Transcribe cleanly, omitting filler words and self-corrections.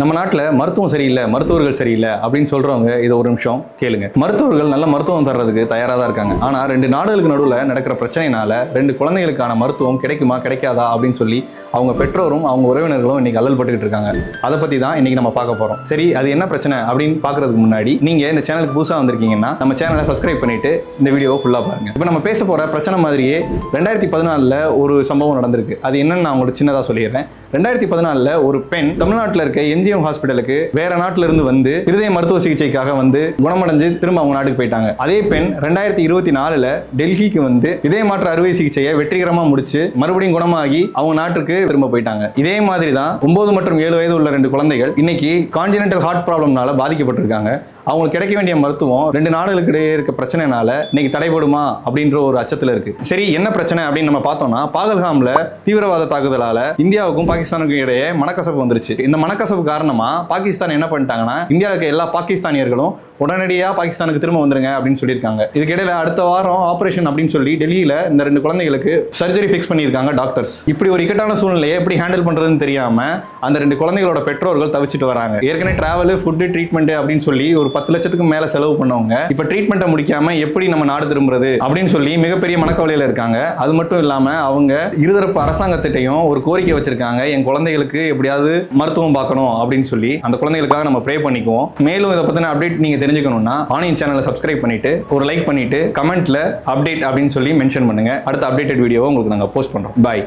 நம்ம நாட்டில் மருத்துவம் சரியில்லை, மருத்துவர்கள் சரியில்லை அப்படின்னு சொல்றவங்க இதை ஒரு நிமிஷம் கேளுங்க. மருத்துவர்கள் நல்ல மருத்துவம் தர்றதுக்கு தயாராக தான் இருக்காங்க. ஆனால் 2 நாடுகளுக்கு நடுவில் நடக்கிற பிரச்சனைனால 2 குழந்தைகளுக்கான மருத்துவம் கிடைக்குமா கிடைக்காதா அப்படின்னு சொல்லி அவங்க பெற்றோரும் அவங்க உறவினர்களும் இன்னைக்கு அல்லல் பட்டுக்கிட்டு இருக்காங்க. அதை பற்றி தான் இன்னைக்கு நம்ம பார்க்க போகிறோம். சரி, அது என்ன பிரச்சனை அப்படின்னு பார்க்கறதுக்கு முன்னாடி நீங்கள் இந்த சேனலுக்கு புதுசாக வந்திருக்கீங்கன்னா நம்ம சேனலை சப்ஸ்கிரைப் பண்ணிட்டு இந்த வீடியோவை ஃபுல்லாக பாருங்க. இப்போ நம்ம பேச போகிற பிரச்சனை மாதிரியே 2014 ஒரு சம்பவம் நடந்திருக்கு. அது என்னன்னு நான் உங்களுக்கு சின்னதாக சொல்லிடுறேன். 2014 ஒரு பெண் தமிழ்நாட்டில் இருக்க எம்ஜிஎம் ஹாஸ்பிட்டலுக்கு வேற நாட்டில இருந்து வந்து இருதய மருத்துவ சிகிச்சைக்காக வந்து குணமடைஞ்சு திரும்ப அவங்க நாட்டுக்கு போயிட்டாங்க. அதே பெண் 2024 டெல்லிக்கு வந்து இதய மாற்று அறுவை சிகிச்சையை வெற்றிகரமா முடிச்சு மறுபடியும் குணமாகி அவங்க நாட்டுக்கு திரும்ப போயிட்டாங்க. இதே மாதிரி தான் 9 மற்றும் 7 வயது உள்ள 2 குழந்தைகள் இன்னைக்கு கான்ஜெனிட்டல் ஹார்ட் ப்ராப்ளம்னால பாதிக்கப்பட்டிருக்காங்க. அவங்களுக்கு கிடைக்க வேண்டிய மருத்துவம் 2 நாடுகளுக்கு இடையே இருக்க பிரச்சனைனால இன்னைக்கு தடைபடுமா அப்படின்ற ஒரு அச்சத்தில் இருக்கு. சரி, என்ன பிரச்சனை அப்படின்னு நம்ம பார்த்தோம்னா, பாகல்காம்ல தீவிரவாத தாக்குதலால இந்தியாவுக்கும் பாகிஸ்தானுக்கும் இடையே மனக்கசப்பு வந்துருச்சு. இந்த மனக்கசப்பு காரணமா பாகிஸ்தான் என்ன பண்ணிட்டாங்கன்னா, இந்தியாவுக்கு எல்லா பாகிஸ்தானியர்களும் உடனடியாக பாகிஸ்தானுக்கு திரும்ப வந்துருங்க அப்படின்னு சொல்லியிருக்காங்க. இதுக்கு இடையில அடுத்த வாரம் ஆபரேஷன் அப்படின்னு சொல்லி டெல்லியில இந்த 2 குழந்தைகளுக்கு சர்ஜரி ஃபிக்ஸ் பண்ணியிருக்காங்க டாக்டர்ஸ். இப்படி ஒரு இக்கட்டான சூழ்நிலையை எப்படி ஹேண்டில் பண்றதுன்னு தெரியாம அந்த 2 குழந்தைகளோட பெற்றோர்கள் தவிச்சிட்டு வராங்க. ஏற்கனவே டிராவல், ஃபுட், ட்ரீட்மெண்ட் அப்படின்னு சொல்லி ஒரு 10 லட்சத்துக்கு மேல செலவு பண்ணவங்க இப்ப ட்ரீட்மெண்ட்டை முடிக்காம எப்படி நம்ம நாடு திரும்புறது அப்படின்னு சொல்லி மிகப்பெரிய மனக்கவலையில இருக்காங்க. அது மட்டும் இல்லாம அவங்க இருதரப்பு அரசாங்கத்திட்டையும் ஒரு கோரிக்கை வச்சிருக்காங்க. என் குழந்தைகளுக்கு எப்படியாவது மருத்துவம் பார்க்கணும் அப்படின்னு சொல்லி அந்த குழந்தைகளுக்காக நம்ம ப்ரே பண்ணிக்குவோம். மேலும் இதை பத்தின அப்டேட் நீங்க தெரிஞ்சுக்கணும்னா ஆனியன் சேனலை சப்ஸ்கிரைப் பண்ணிட்டு ஒரு லைக் பண்ணிட்டு கமெண்ட்ல அப்டேட் அப்படின்னு சொல்லி மென்ஷன் பண்ணுங்க. அடுத்த அப்டேட்டட் வீடியோவை உங்களுக்கு நாங்க போஸ்ட் பண்றோம். பாய்.